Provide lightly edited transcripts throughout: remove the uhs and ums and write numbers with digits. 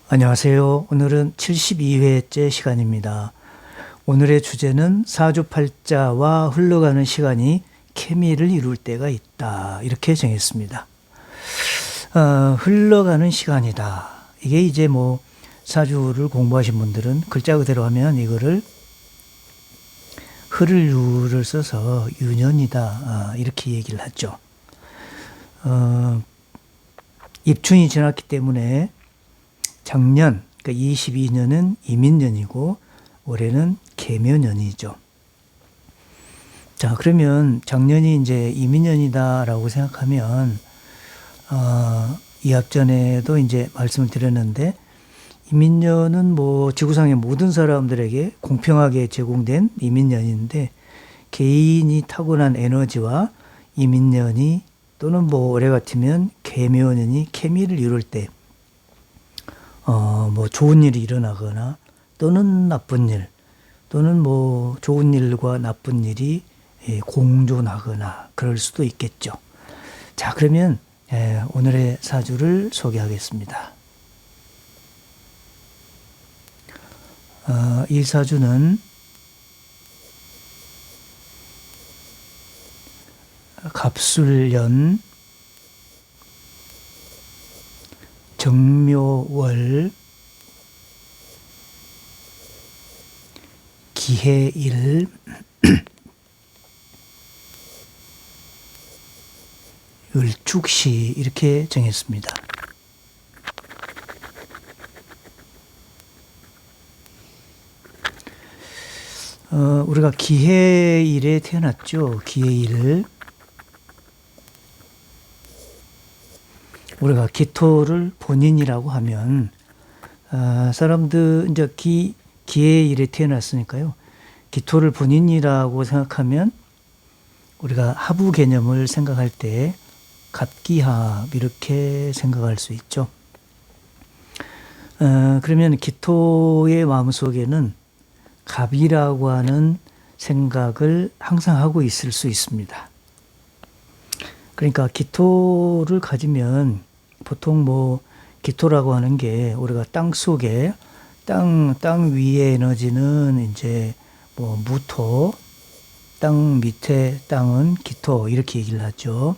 안녕하세요. 오늘은 72회째 시간입니다. 오늘의 주제는 사주팔자와 흘러가는 시간이 케미를 이룰 때가 있다. 이렇게 정했습니다. 흘러가는 시간이다. 이게 이제 뭐 사주를 공부하신 분들은 글자 그대로 하면 이거를 흐를 유를 써서 유년이다. 이렇게 얘기를 하죠. 입춘이 지났기 때문에 작년, 그러니까 22년은 이민년이고 올해는 계묘년이죠. 자, 그러면 작년이 이제 이민년이다라고 생각하면 이 앞전에도 이제 말씀을 드렸는데 이민년은 뭐 지구상의 모든 사람들에게 공평하게 제공된 이민년인데 개인이 타고난 에너지와 이민년이 또는 뭐 올해 같으면 계묘년이 케미를 이룰 때 뭐 좋은 일이 일어나거나 또는 나쁜 일 또는 뭐 좋은 일과 나쁜 일이 공존하거나 그럴 수도 있겠죠. 자, 그러면 오늘의 사주를 소개하겠습니다. 이 사주는 갑술년 정묘월 기해일 을축시 이렇게 정했습니다. 우리가 기해일에 태어났죠. 기해일. 우리가 기토를 본인이라고 하면 사람들 이제 기해일에 태어났으니까요. 기토를 본인이라고 생각하면 우리가 하부 개념을 생각할 때 갑기합 이렇게 생각할 수 있죠. 그러면 기토의 마음속에는 갑이라고 하는 생각을 항상 하고 있을 수 있습니다. 그러니까 기토를 가지면 보통 뭐 기토라고 하는 게 우리가 땅 속에 땅 위의 에너지는 이제 뭐 무토, 땅 밑에 땅은 기토 이렇게 얘기를 하죠.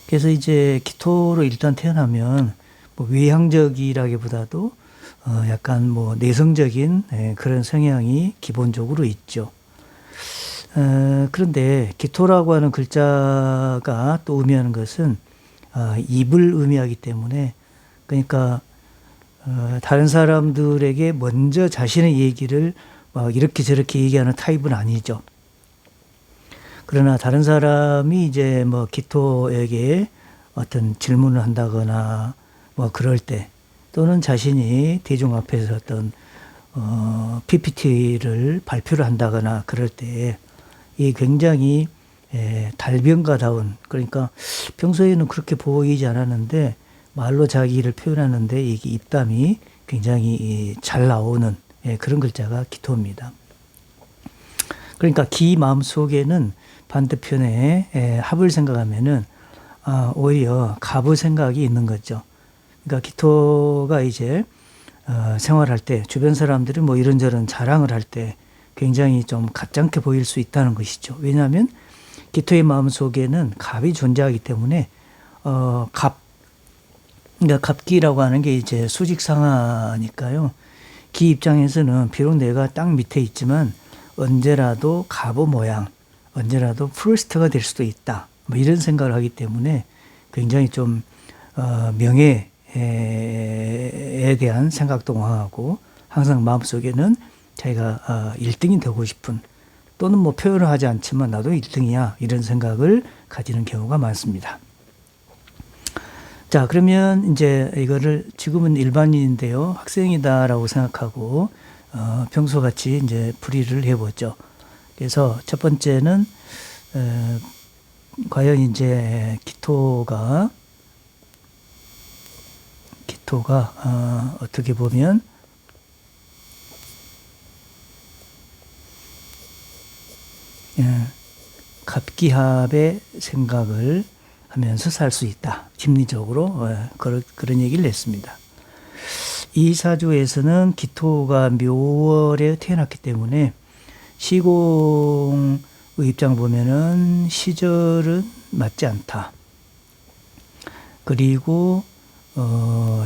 그래서 이제 기토로 일단 태어나면 뭐 외향적이라기보다도 약간 뭐 내성적인 그런 성향이 기본적으로 있죠. 그런데 기토라고 하는 글자가 또 의미하는 것은 입을 의미하기 때문에 그러니까 다른 사람들에게 먼저 자신의 얘기를 막 이렇게 저렇게 얘기하는 타입은 아니죠. 그러나 다른 사람이 이제 뭐 기토에게 어떤 질문을 한다거나 뭐 그럴 때 또는 자신이 대중 앞에서 어떤 PPT를 발표를 한다거나 그럴 때 이 굉장히 달변가다운, 그러니까 평소에는 그렇게 보이지 않았는데 말로 자기를 표현하는데 이게 입담이 굉장히 잘 나오는 그런 글자가 기토입니다. 그러니까 기 마음속에는 반대편에 합을 생각하면은 오히려 갑의 생각이 있는 거죠. 그러니까 기토가 이제 생활할 때 주변 사람들이 뭐 이런저런 자랑을 할 때 굉장히 좀 가짜게 보일 수 있다는 것이죠. 왜냐하면 기토의 마음속에는 갑이 존재하기 때문에 그러니까 갑기라고 하는 게 이제 수직상하니까요. 기 입장에서는 비록 내가 땅 밑에 있지만 언제라도 갑의 모양, 언제라도 프로스트가 될 수도 있다. 뭐 이런 생각을 하기 때문에 굉장히 좀 명예에 대한 생각도 강하고 항상 마음속에는 자기가 1등이 되고 싶은 또는 뭐 표현을 하지 않지만 나도 1등이야 이런 생각을 가지는 경우가 많습니다. 자, 그러면 이제 이거를 지금은 일반인인데요. 학생이다라고 생각하고 평소같이 이제 풀이를 해보죠. 그래서 첫 번째는 과연 이제 기토가 어떻게 보면 갑기합의 생각을 하면서 살 수 있다. 심리적으로 그런 얘기를 했습니다. 이 사주에서는 기토가 묘월에 태어났기 때문에 시공의 입장 보면은 시절은 맞지 않다. 그리고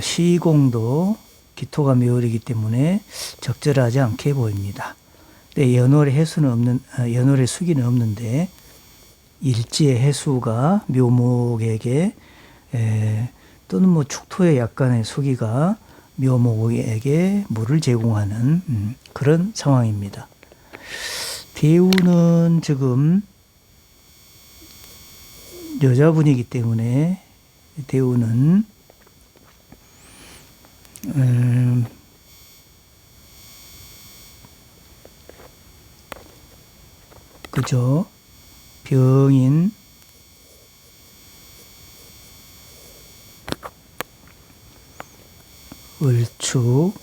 시공도 기토가 묘월이기 때문에 적절하지 않게 보입니다. 근데 연월의 해수는 없는, 연월의 수기는 없는데 일지의 해수가 묘목에게 또는 뭐 축토의 약간의 수기가 묘목에게 물을 제공하는 그런 상황입니다. 대우는 지금 여자분이기 때문에 대우는 그죠? 병인 을축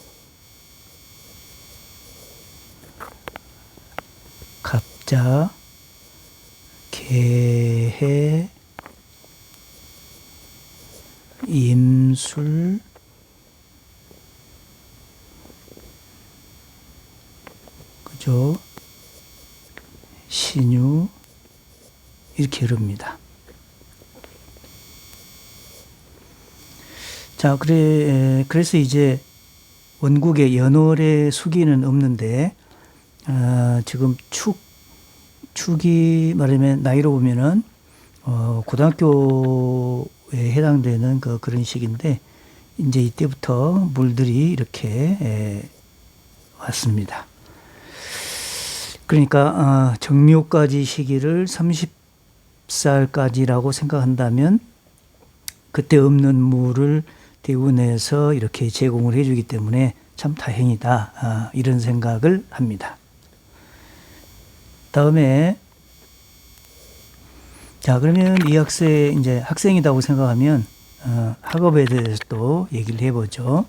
갑자 개해 임술 그죠? 신유 이렇게 흐릅니다. 자, 그래서 이제 원국에 연월의 수기는 없는데 지금 축이 말하면 나이로 보면은 고등학교에 해당되는 그런 시기인데 이제 이때부터 물들이 이렇게 왔습니다. 그러니까 정묘까지 시기를 30살까지라고 생각한다면 그때 없는 물을 대운에서 이렇게 제공을 해주기 때문에 참 다행이다. 이런 생각을 합니다. 다음에 자 그러면 이 학생 이제 학생이라고 생각하면 학업에 대해서 또 얘기를 해보죠.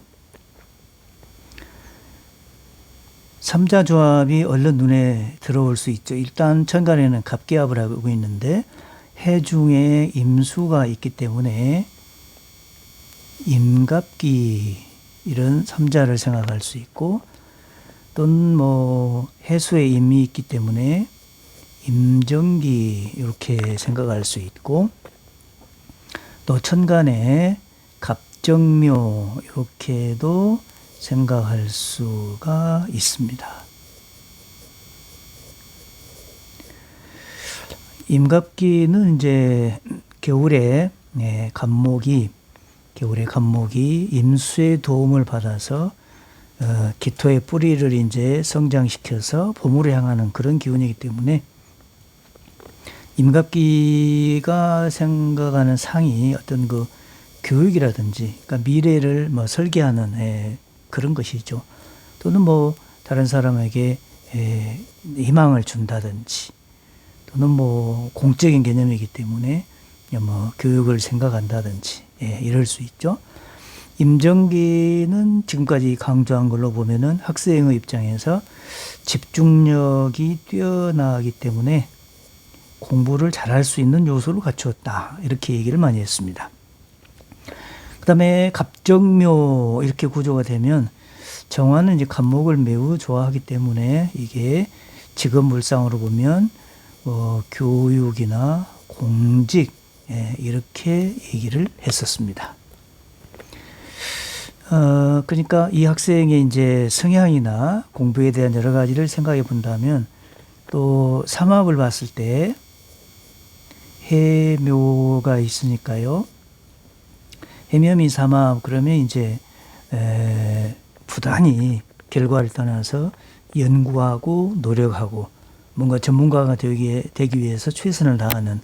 삼자조합이 얼른 눈에 들어올 수 있죠. 일단 천간에는 갑기합을 하고 있는데 해중에 임수가 있기 때문에 임갑기 이런 삼자를 생각할 수 있고 또는 뭐 해수에 임이 있기 때문에 임정기 이렇게 생각할 수 있고 또 천간에 갑정묘 이렇게도 생각할 수가 있습니다. 임갑기는 이제 겨울에 겨울에 갑목이 임수의 도움을 받아서 기토의 뿌리를 이제 성장시켜서 봄으로 향하는 그런 기운이기 때문에 임갑기가 생각하는 상이 어떤 그 교육이라든지 그러니까 미래를 뭐 설계하는 그런 것이죠. 또는 뭐 다른 사람에게 희망을 준다든지 또는 뭐 공적인 개념이기 때문에 뭐 교육을 생각한다든지 이럴 수 있죠. 임정기는 지금까지 강조한 걸로 보면은 학생의 입장에서 집중력이 뛰어나기 때문에 공부를 잘할 수 있는 요소를 갖추었다. 이렇게 얘기를 많이 했습니다. 그 다음에 갑정묘 이렇게 구조가 되면 정화는 이제 갑목을 매우 좋아하기 때문에 이게 직업 물상으로 보면 교육이나 공직 이렇게 얘기를 했었습니다. 그러니까 이 학생의 이제 성향이나 공부에 대한 여러 가지를 생각해 본다면 또 삼합을 봤을 때 해묘가 있으니까요. 해묘미 삼합 그러면 이제 부단히 결과를 떠나서 연구하고 노력하고 뭔가 전문가가 되기 위해서 최선을 다하는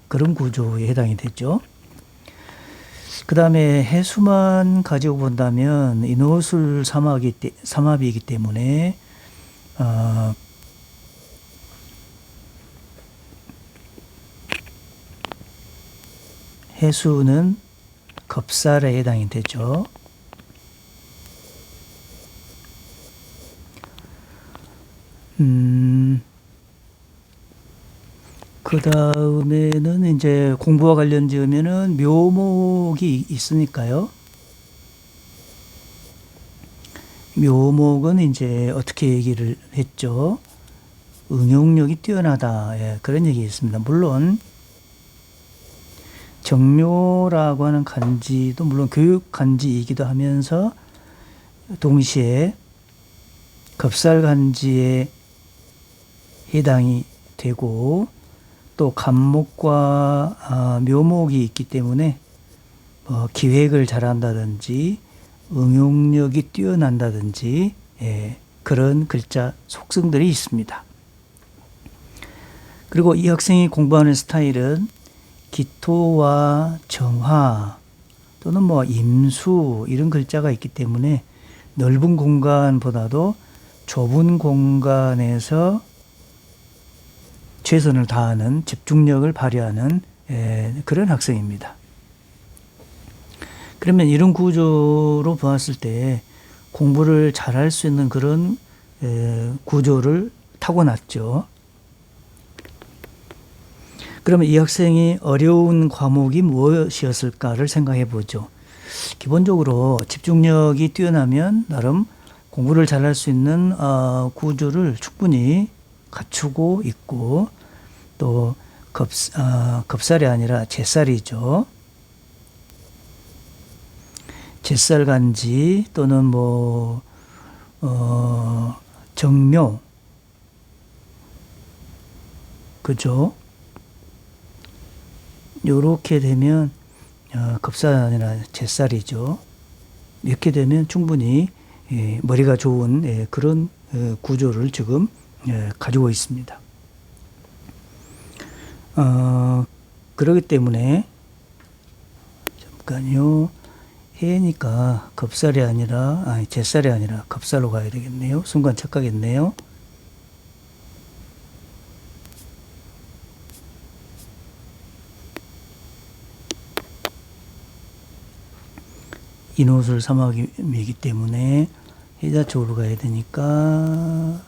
그런 구조에 해당이 됐죠. 그 다음에 해수만 가지고 본다면 인호술 삼합이기 때문에 해수는 겁살에 해당이 되죠. 그 다음에는 이제 공부와 관련 지으면은 묘목이 있으니까요. 묘목은 이제 어떻게 얘기를 했죠? 응용력이 뛰어나다. 예, 그런 얘기 있습니다. 물론 정묘라고 하는 간지도 물론 교육 간지이기도 하면서 동시에 겁살간지에 해당이 되고 또 간목과 묘목이 있기 때문에 기획을 잘한다든지 응용력이 뛰어난다든지 그런 글자 속성들이 있습니다. 그리고 이 학생이 공부하는 스타일은 기토와 정화 또는 임수 이런 글자가 있기 때문에 넓은 공간보다도 좁은 공간에서 최선을 다하는 집중력을 발휘하는 그런 학생입니다. 그러면 이런 구조로 보았을 때 공부를 잘할 수 있는 그런 구조를 타고났죠. 그러면 이 학생이 어려운 과목이 무엇이었을까를 생각해 보죠. 기본적으로 집중력이 뛰어나면 나름 공부를 잘할 수 있는 구조를 충분히 갖추고 있고 또 겁살이 아니라 잿살이죠. 잿살간지 또는 정묘 그죠? 요렇게 되면 겁살이 아니라 잿살이죠. 이렇게 되면 충분히 머리가 좋은 그런 구조를 지금 가지고 있습니다. 그렇기 때문에 잠깐요. 해니까 겁살이 아니라 잿살이 아니라 겁살로 가야 되겠네요. 순간 착각했네요. 인호술 사막이기 때문에 해자 쪽으로 가야 되니까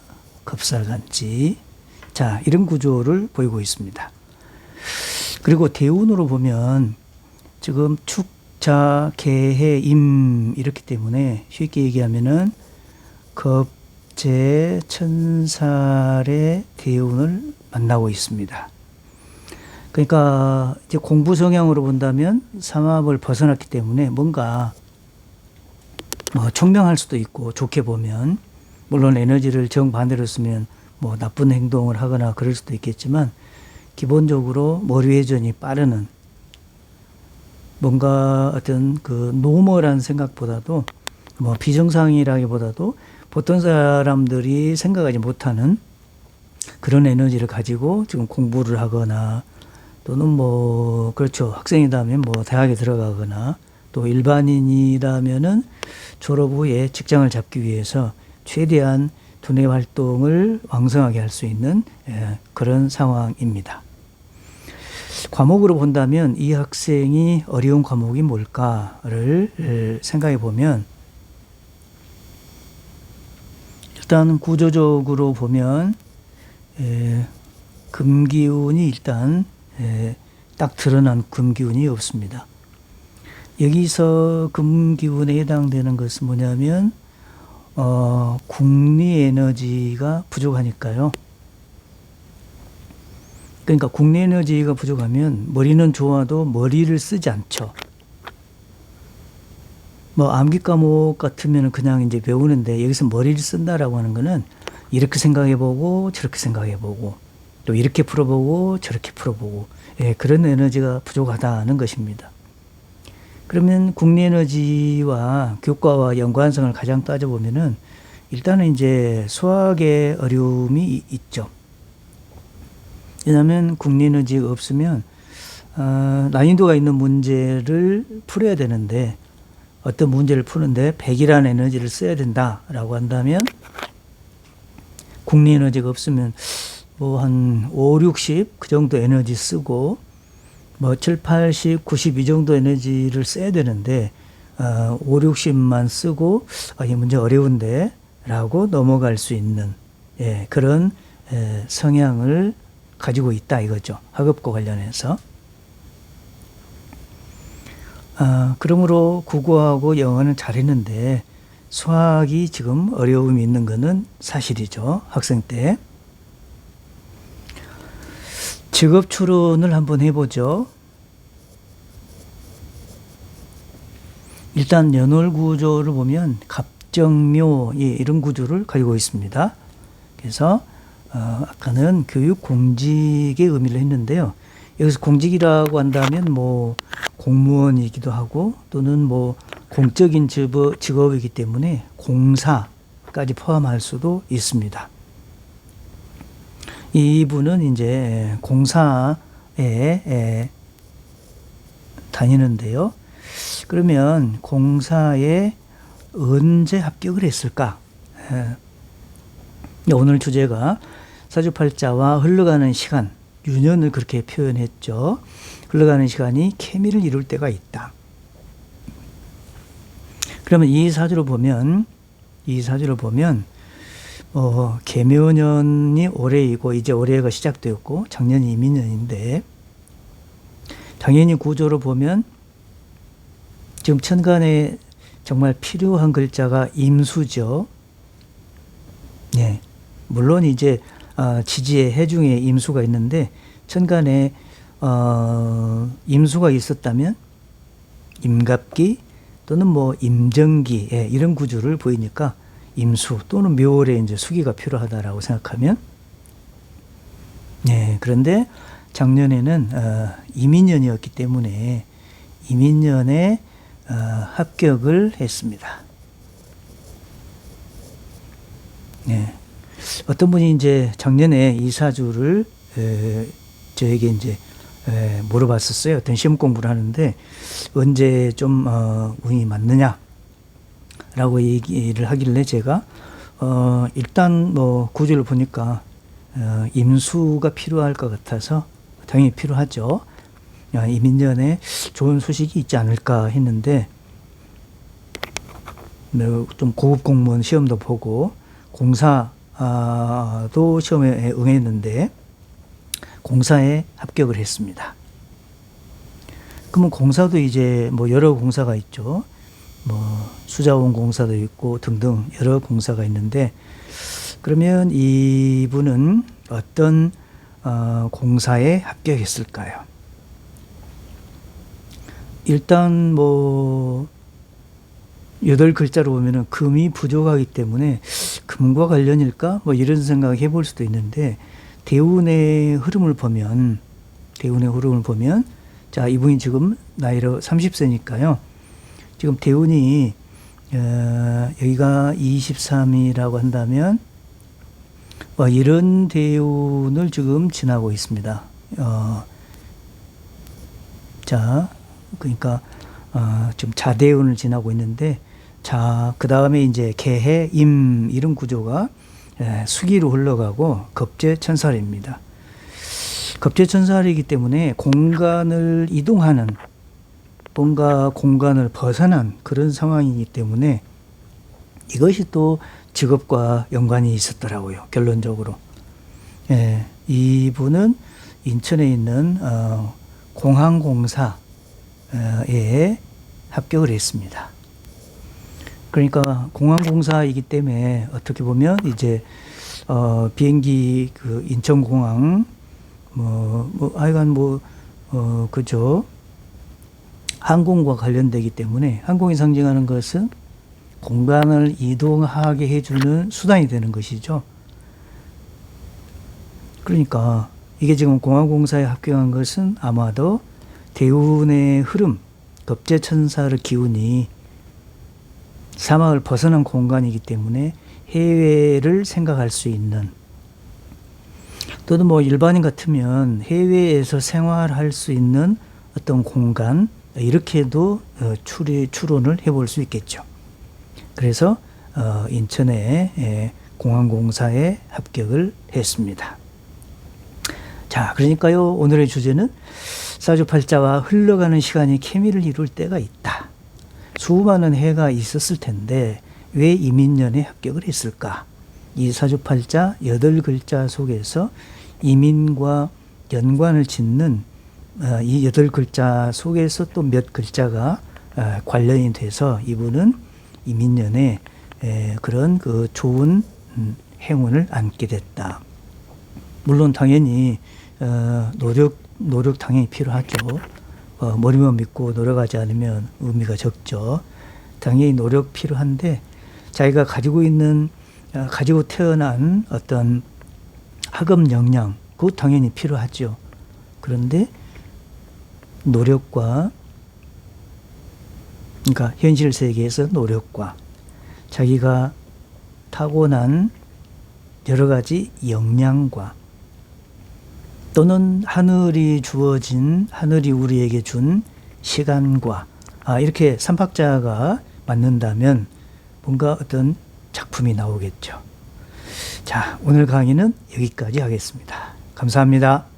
겁살간지. 자, 이런 구조를 보이고 있습니다. 그리고 대운으로 보면 지금 축, 자, 개해, 임 이렇기 때문에 쉽게 얘기하면은 겁재, 천살의 대운을 만나고 있습니다. 그러니까 이제 공부 성향으로 본다면 삼합을 벗어났기 때문에 뭔가 총명할 수도 있고 좋게 보면 물론 에너지를 정반대로 쓰면 나쁜 행동을 하거나 그럴 수도 있겠지만 기본적으로 머리 회전이 빠르는 뭔가 어떤 그 노멀한 생각보다도 비정상이라기보다도 보통 사람들이 생각하지 못하는 그런 에너지를 가지고 지금 공부를 하거나 또는 그렇죠. 학생이라면 대학에 들어가거나 또 일반인이라면은 졸업 후에 직장을 잡기 위해서 최대한 두뇌 활동을 왕성하게 할 수 있는 그런 상황입니다. 과목으로 본다면 이 학생이 어려운 과목이 뭘까를 생각해 보면 일단 구조적으로 보면 금기운이 일단 딱 드러난 금기운이 없습니다. 여기서 금기운에 해당되는 것은 뭐냐면 국리 에너지가 부족하니까요. 그러니까 국리 에너지가 부족하면 머리는 좋아도 머리를 쓰지 않죠. 암기 과목 같으면 그냥 이제 배우는데 여기서 머리를 쓴다라고 하는 거는 이렇게 생각해보고 저렇게 생각해보고 또 이렇게 풀어보고 저렇게 풀어보고 그런 에너지가 부족하다는 것입니다. 그러면 국리 에너지와 교과와 연관성을 가장 따져보면은 일단은 이제 수학의 어려움이 있죠. 왜냐하면 국리 에너지가 없으면 난이도가 있는 문제를 풀어야 되는데 어떤 문제를 푸는데 100이라는 에너지를 써야 된다라고 한다면 국리 에너지가 없으면 한 5, 60 그 정도 에너지 쓰고 7, 80, 90 이 정도 에너지를 써야 되는데 5, 60만 쓰고 이 문제 어려운데 라고 넘어갈 수 있는 그런 성향을 가지고 있다 이거죠. 학업과 관련해서. 그러므로 국어하고 영어는 잘했는데 수학이 지금 어려움이 있는 것은 사실이죠. 학생 때. 직업 추론을 한번 해보죠. 일단 연월 구조를 보면 갑정묘 이런 구조를 가지고 있습니다. 그래서 아까는 교육 공직의 의미를 했는데요. 여기서 공직이라고 한다면 뭐 공무원이기도 하고 또는 뭐 공적인 직업이기 때문에 공사까지 포함할 수도 있습니다. 이분은 이제 공사에 다니는데요. 그러면 공사에 언제 합격을 했을까? 오늘 주제가 사주팔자와 흘러가는 시간, 유년을 그렇게 표현했죠. 흘러가는 시간이 케미를 이룰 때가 있다. 그러면 이 사주를 보면 계묘년이 올해이고 이제 올해가 시작되었고 작년이 이민년인데 당연히 구조로 보면 지금 천간에 정말 필요한 글자가 임수죠. 네. 물론 이제 지지에 해중에 임수가 있는데 천간에 임수가 있었다면 임갑기 또는 뭐 임정기 이런 구조를 보이니까 임수 또는 묘월에 이제 수기가 필요하다라고 생각하면 네. 그런데 작년에는 이민년이었기 때문에 이민년에 합격을 했습니다. 네. 어떤 분이 이제 작년에 이 사주를 저에게 이제 물어봤었어요. 어떤 시험 공부를 하는데 언제 좀 운이 맞느냐라고 얘기를 하길래 제가 일단 뭐 구조를 보니까 임수가 필요할 것 같아서 당연히 필요하죠. 이민년에 좋은 소식이 있지 않을까 했는데 좀 고급 공무원 시험도 보고 공사도 시험에 응했는데 공사에 합격을 했습니다. 그러면 공사도 이제 뭐 여러 공사가 있죠. 뭐 수자원 공사도 있고 등등 여러 공사가 있는데 그러면 이분은 어떤 공사에 합격했을까요? 일단 뭐 8글자로 보면은 금이 부족하기 때문에 금과 관련일까? 뭐 이런 생각 해볼 수도 있는데 대운의 흐름을 보면 자, 이분이 지금 나이로 30세니까요. 지금 대운이 여기가 23이라고 한다면 이런 대운을 지금 지나고 있습니다. 자, 그러니까 지금 자대운을 지나고 있는데 자, 그 다음에 이제 개해, 임 이런 구조가 수기로 흘러가고 겁재천살입니다. 겁재천살이기 때문에 공간을 이동하는 뭔가 공간을 벗어난 그런 상황이기 때문에 이것이 또 직업과 연관이 있었더라고요. 결론적으로. 이분은 인천에 있는 공항공사에 합격을 했습니다. 그러니까 공항공사이기 때문에 어떻게 보면 이제 비행기 그 인천공항 하여간 그죠. 항공과 관련되기 때문에 항공이 상징하는 것은 공간을 이동하게 해주는 수단이 되는 것이죠. 그러니까 이게 지금 공항공사에 합격한 것은 아마도 대운의 흐름, 겁재천사의 기운이 사막을 벗어난 공간이기 때문에 해외를 생각할 수 있는 또는 뭐 일반인 같으면 해외에서 생활할 수 있는 어떤 공간 이렇게도 추론을 해볼 수 있겠죠. 그래서 인천의 공항공사에 합격을 했습니다. 자, 그러니까요 오늘의 주제는 사주팔자와 흘러가는 시간이 케미를 이룰 때가 있다. 수많은 해가 있었을 텐데 왜 이민년에 합격을 했을까? 이 사주팔자 8글자 속에서 이민과 연관을 짓는 이 8글자 속에서 또 몇 글자가 관련이 돼서 이분은 이민년에 그런 그 좋은 행운을 안게 됐다. 물론 당연히 노력 당연히 필요하죠. 머리만 믿고 노력하지 않으면 의미가 적죠. 당연히 노력 필요한데 자기가 가지고 태어난 어떤 학업 역량, 그것 당연히 필요하죠. 그런데 노력과, 그러니까 현실 세계에서 노력과 자기가 타고난 여러 가지 역량과 또는 하늘이 우리에게 준 시간과 이렇게 삼박자가 맞는다면 뭔가 어떤 작품이 나오겠죠. 자, 오늘 강의는 여기까지 하겠습니다. 감사합니다.